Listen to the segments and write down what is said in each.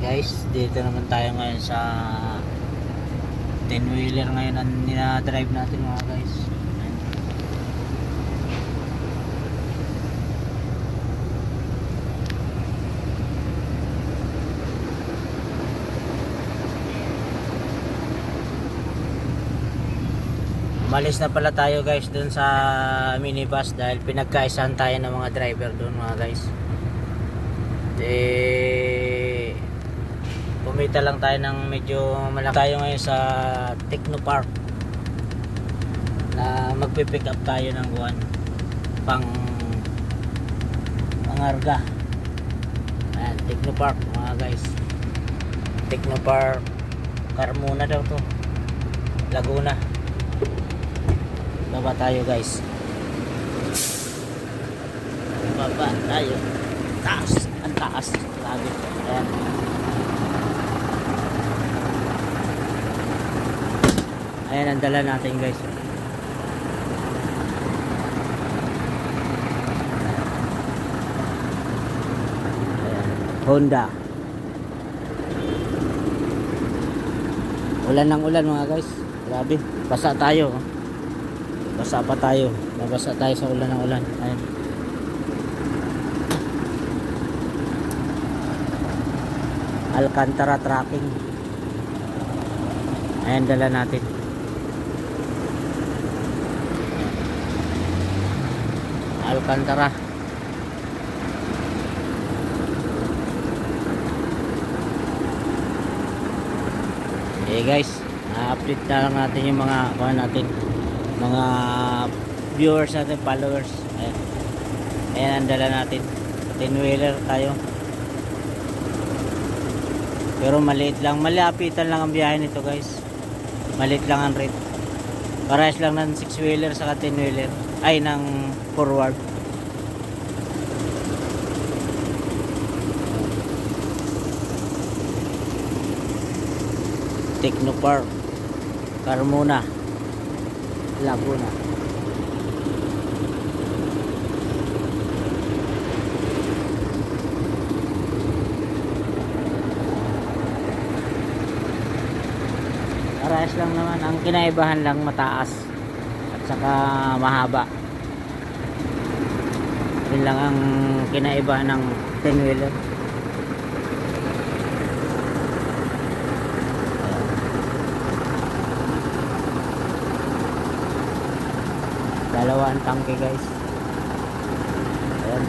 Guys, dito naman tayo ngayon sa 10-wheeler ngayon ang nina-drive natin mga guys. Umalis na pala tayo guys dun sa minibus dahil pinagkaisahan tayo ng mga driver dun mga guys. Pumita lang tayo ng medyo malaki. Tayo ngayon sa Technopark na magpipick up tayo ng buwan pang Pangarga. Ayan, Technopark mga guys. Technopark Carmona daw to, Laguna. Baba tayo guys. Baba tayo. Taas. Ang taas. Grabe. Ayan. Ayan ang dala natin guys. Ayan. Honda. Ulan ng ulan mga guys. Grabe. Basa tayo. Basa pa tayo. Nabasa tayo sa ulan ng ulan. Ayan. Alcantara tracking. Ayan dala natin. Alcantara. Okay guys, update na lang natin yung mga mga viewers natin, followers. Ayan. Ayan ang dala natin. 10-wheeler tayo. Pero maliit lang, malapitan lang ang biyahe nito guys. Maliit lang ang rate. Parehas lang ng 6-wheeler saka 10-wheeler. Ay, ng forward. Technopark Carmona, Laguna. Parehas lang naman, ang kinaibahan lang mataas at saka mahaba. Yun lang ang kinaibahan ng 10-wheeler. Dalawa ang tangke guys. Ayan,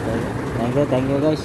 thank you guys.